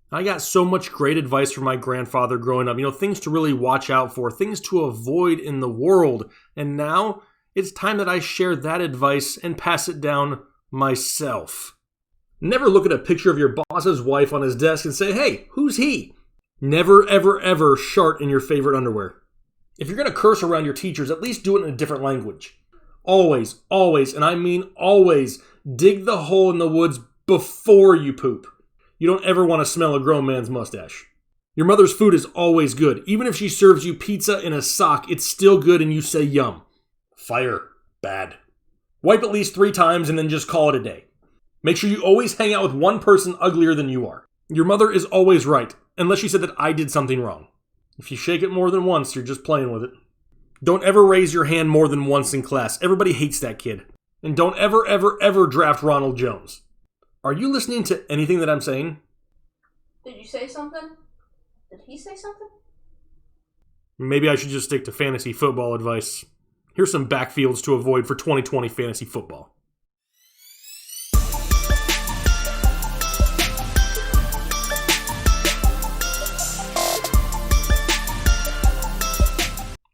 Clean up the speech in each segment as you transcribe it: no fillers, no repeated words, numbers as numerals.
I got so much great advice from my grandfather growing up, things to really watch out for, things to avoid in the world. And now it's time that I share that advice and pass it down myself. Never look at a picture of your boss's wife on his desk and say, hey, who's he? Never, ever, ever shart in your favorite underwear. If you're going to curse around your teachers, at least do it in a different language. Always, and I mean always, dig the hole in the woods before you poop. You don't ever want to smell a grown man's mustache. Your mother's food is always good. Even if she serves you pizza in a sock, it's still good and you say yum. Fire. Bad. Wipe at least 3 times and then just call it a day. Make sure you always hang out with one person uglier than you are. Your mother is always right, unless she said that I did something wrong. If you shake it more than once, you're just playing with it. Don't ever raise your hand more than once in class. Everybody hates that kid. And don't ever, ever, ever draft Ronald Jones. Are you listening to anything that I'm saying? Did you say something? Did he say something? Maybe I should just stick to fantasy football advice. Here's some backfields to avoid for 2020 fantasy football.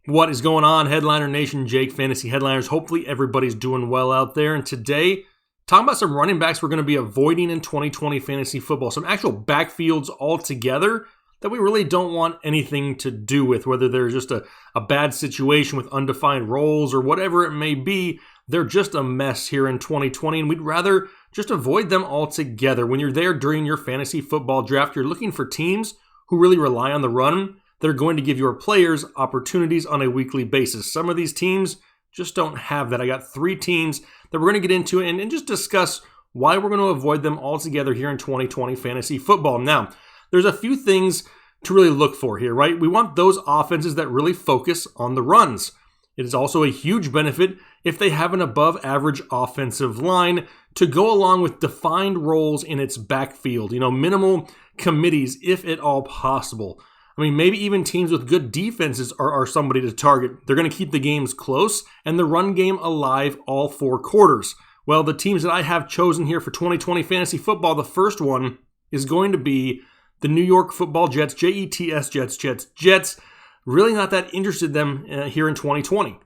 What is going on, Headliner Nation? Jake, Fantasy Headliners. Hopefully everybody's doing well out there. And today, talking about some running backs we're going to be avoiding in 2020 fantasy football. Some actual backfields altogether that we really don't want anything to do with. Whether they're just a bad situation with undefined roles or whatever it may be, they're just a mess here in 2020. And we'd rather just avoid them altogether. When you're there during your fantasy football draft, you're looking for teams who really rely on the run. They're going to give your players opportunities on a weekly basis. Some of these teams just don't have that. I got 3 teams that we're going to get into and just discuss why we're going to avoid them altogether here in 2020 fantasy football. Now, there's a few things to really look for here, right? We want those offenses that really focus on the runs. It is also a huge benefit if they have an above average offensive line to go along with defined roles in its backfield, minimal committees if at all possible. I mean, maybe even teams with good defenses are somebody to target. They're going to keep the games close and the run game alive all 4 quarters. Well, the teams that I have chosen here for 2020 fantasy football, the first one is going to be the New York Football Jets, Jets, Jets. Really not that interested in them here in 2020.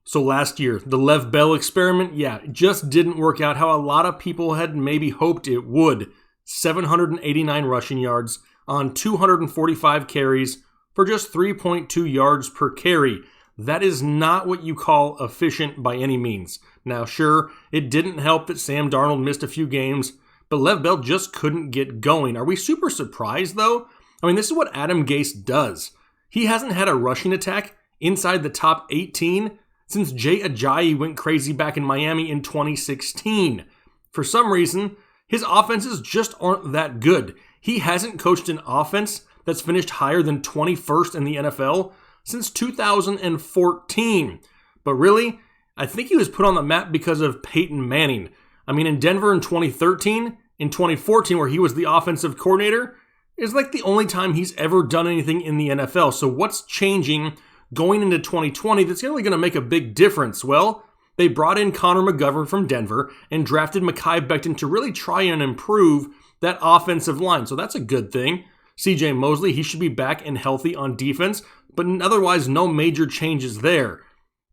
So last year, the Lev Bell experiment, it just didn't work out how a lot of people had maybe hoped it would. 789 rushing yards on 245 carries for just 3.2 yards per carry. That is not what you call efficient by any means. Now, sure, it didn't help that Sam Darnold missed a few games, but Lev Bell just couldn't get going. Are we super surprised, though? I mean, this is what Adam Gase does. He hasn't had a rushing attack inside the top 18 since Jay Ajayi went crazy back in Miami in 2016. For some reason, his offenses just aren't that good. He hasn't coached an offense that's finished higher than 21st in the NFL since 2014. But really, I think he was put on the map because of Peyton Manning. I mean, in Denver in 2013, in 2014, where he was the offensive coordinator, is like the only time he's ever done anything in the NFL. So what's changing going into 2020 that's really going to make a big difference? Well, they brought in Connor McGovern from Denver and drafted Mekhi Becton to really try and improve that offensive line. So that's a good thing. CJ Mosley, he should be back and healthy on defense, but otherwise no major changes there.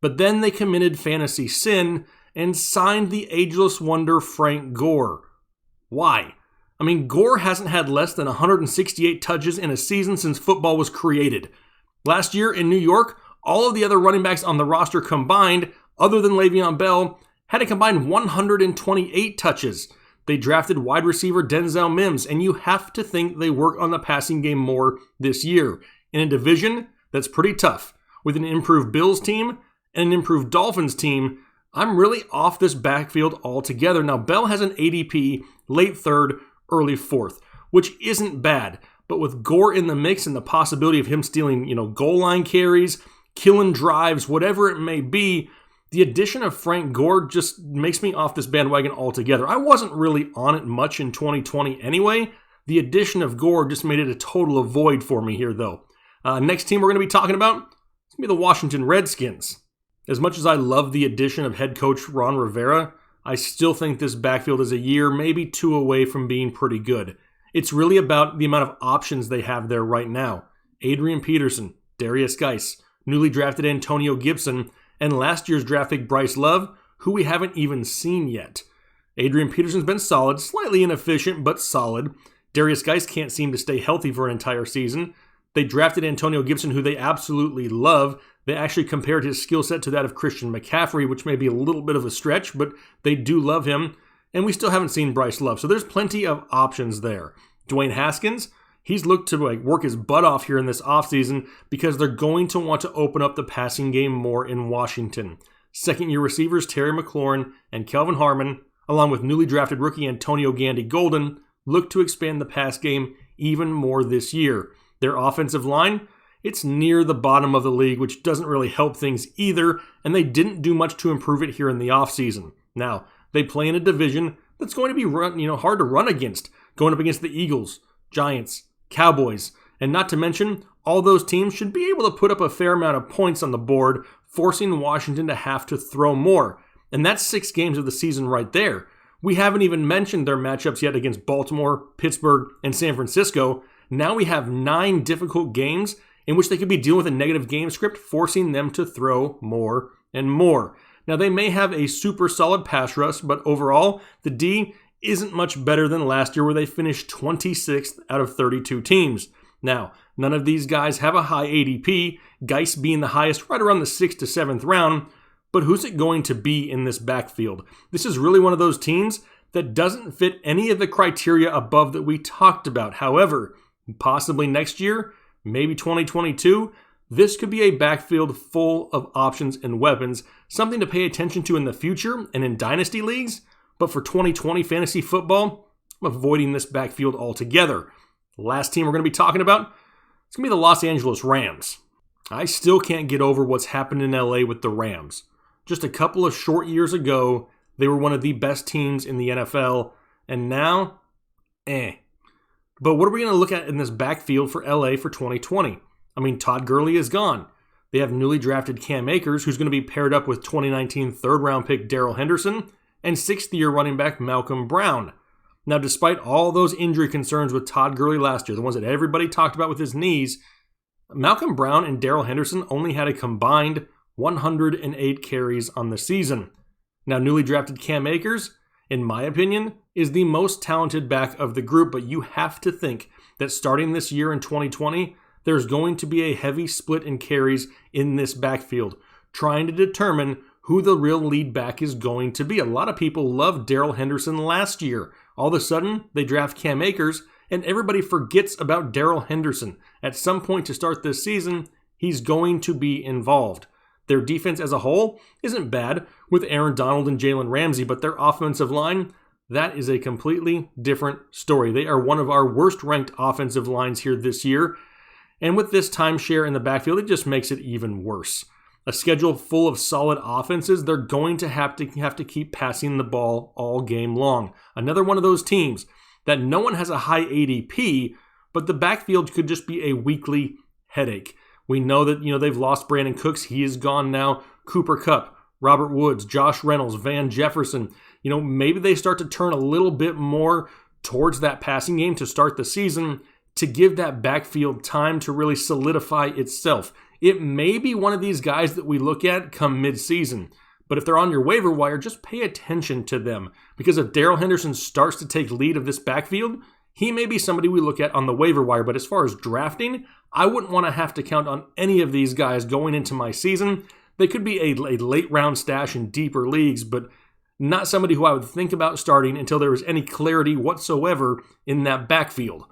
But then they committed fantasy sin and signed the ageless wonder Frank Gore. Why? I mean, Gore hasn't had less than 168 touches in a season since football was created. Last year in New York, all of the other running backs on the roster combined, other than Le'Veon Bell, had a combined 128 touches. They drafted wide receiver Denzel Mims, and you have to think they work on the passing game more this year. In a division that's pretty tough, with an improved Bills team and an improved Dolphins team, I'm really off this backfield altogether. Now, Bell has an ADP late 3rd, early 4th, which isn't bad. But with Gore in the mix and the possibility of him stealing, goal line carries, killing drives, whatever it may be, the addition of Frank Gore just makes me off this bandwagon altogether. I wasn't really on it much in 2020 anyway. The addition of Gore just made it a total avoid for me here, though. Next team we're going to be talking about is going to be the Washington Redskins. As much as I love the addition of head coach Ron Rivera, I still think this backfield is a year, maybe 2 away from being pretty good. It's really about the amount of options they have there right now. Adrian Peterson, Darius Geis, newly drafted Antonio Gibson, and last year's draft pick Bryce Love, who we haven't even seen yet. Adrian Peterson's been solid, slightly inefficient, but solid. Darius Geis can't seem to stay healthy for an entire season. They drafted Antonio Gibson, who they absolutely love. They actually compared his skill set to that of Christian McCaffrey, which may be a little bit of a stretch, but they do love him. And we still haven't seen Bryce Love, so there's plenty of options there. Dwayne Haskins, he's looked to work his butt off here in this offseason because they're going to want to open up the passing game more in Washington. Second-year receivers Terry McLaurin and Kelvin Harmon, along with newly drafted rookie Antonio Gandy-Golden, look to expand the pass game even more this year. Their offensive line, it's near the bottom of the league, which doesn't really help things either, and they didn't do much to improve it here in the offseason. Now, they play in a division that's going to be hard to run against, going up against the Eagles, Giants, Cowboys, and not to mention, all those teams should be able to put up a fair amount of points on the board, forcing Washington to have to throw more. And that's 6 games of the season right there. We haven't even mentioned their matchups yet against Baltimore, Pittsburgh, and San Francisco. Now we have 9 difficult games in which they could be dealing with a negative game script, forcing them to throw more and more. Now, they may have a super solid pass rush, but overall, the D isn't much better than last year where they finished 26th out of 32 teams. Now, none of these guys have a high ADP, Geis being the highest right around the 6th to 7th round, but who's it going to be in this backfield? This is really one of those teams that doesn't fit any of the criteria above that we talked about. However, possibly next year, maybe 2022, this could be a backfield full of options and weapons, something to pay attention to in the future and in dynasty leagues. But for 2020 fantasy football, I'm avoiding this backfield altogether. The last team we're going to be talking about, it's going to be the Los Angeles Rams. I still can't get over what's happened in LA with the Rams. Just a couple of short years ago, they were one of the best teams in the NFL, and now, But what are we going to look at in this backfield for LA for 2020? I mean, Todd Gurley is gone. They have newly drafted Cam Akers, who's going to be paired up with 2019 third-round pick Darrell Henderson and 6th-year running back Malcolm Brown. Now, despite all those injury concerns with Todd Gurley last year, the ones that everybody talked about with his knees, Malcolm Brown and Darrell Henderson only had a combined 108 carries on the season. Now, newly drafted Cam Akers, in my opinion, is the most talented back of the group, but you have to think that starting this year in 2020, there's going to be a heavy split in carries in this backfield, trying to determine who the real lead back is going to be. A lot of people loved Darrell Henderson last year. All of a sudden, they draft Cam Akers, and everybody forgets about Darrell Henderson. At some point to start this season, he's going to be involved. Their defense as a whole isn't bad with Aaron Donald and Jalen Ramsey, but their offensive line, that is a completely different story. They are one of our worst ranked offensive lines here this year. And with this timeshare in the backfield, it just makes it even worse. A schedule full of solid offenses, they're going to have to keep passing the ball all game long. Another one of those teams that no one has a high ADP, but the backfield could just be a weekly headache. We know that they've lost Brandon Cooks. He is gone now. Cooper Kupp, Robert Woods, Josh Reynolds, Van Jefferson. Maybe they start to turn a little bit more towards that passing game to start the season to give that backfield time to really solidify itself. It may be one of these guys that we look at come mid-season, but if they're on your waiver wire, just pay attention to them. Because if Darrell Henderson starts to take lead of this backfield, he may be somebody we look at on the waiver wire. But as far as drafting, I wouldn't want to have to count on any of these guys going into my season. They could be a late round stash in deeper leagues, but not somebody who I would think about starting until there was any clarity whatsoever in that backfield.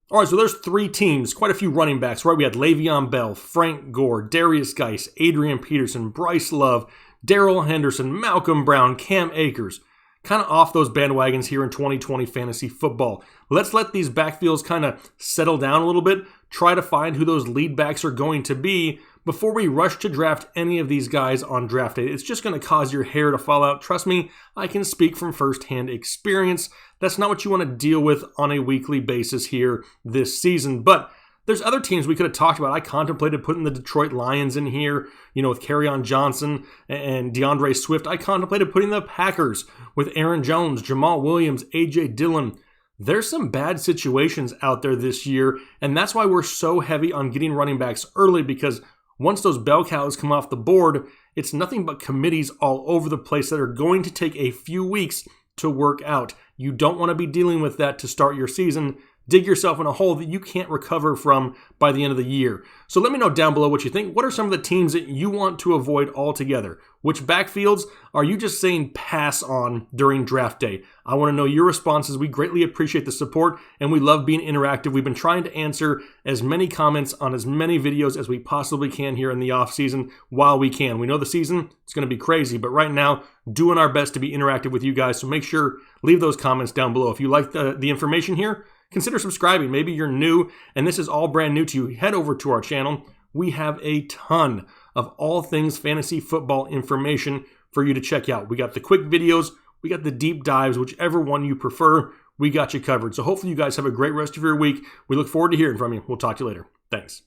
All right, so there's 3 teams, quite a few running backs, right? We had Le'Veon Bell, Frank Gore, Darius Geis, Adrian Peterson, Bryce Love, Darrell Henderson, Malcolm Brown, Cam Akers. Kind of off those bandwagons here in 2020 fantasy football. Let's let these backfields kind of settle down a little bit, try to find who those lead backs are going to be before we rush to draft any of these guys on draft day. It's just going to cause your hair to fall out. Trust me, I can speak from firsthand experience. That's not what you want to deal with on a weekly basis here this season. But there's other teams we could have talked about. I contemplated putting the Detroit Lions in here, with Kerryon Johnson and DeAndre Swift. I contemplated putting the Packers with Aaron Jones, Jamal Williams, A.J. Dillon. there's some bad situations out there this year, and that's why we're so heavy on getting running backs early, because once those bell cows come off the board, it's nothing but committees all over the place that are going to take a few weeks to work out. You don't want to be dealing with that to start your season. Dig yourself in a hole that you can't recover from by the end of the year. So let me know down below what you think. What are some of the teams that you want to avoid altogether? Which backfields are you just saying pass on during draft day? I want to know your responses. We greatly appreciate the support, and we love being interactive. We've been trying to answer as many comments on as many videos as we possibly can here in the offseason while we can. We know the season is going to be crazy, but right now, doing our best to be interactive with you guys. So make sure, leave those comments down below. If you like the information here, consider subscribing. Maybe you're new and this is all brand new to you. Head over to our channel. We have a ton of all things fantasy football information for you to check out. We got the quick videos, we got the deep dives, whichever one you prefer, we got you covered. So hopefully you guys have a great rest of your week. We look forward to hearing from you. We'll talk to you later. Thanks.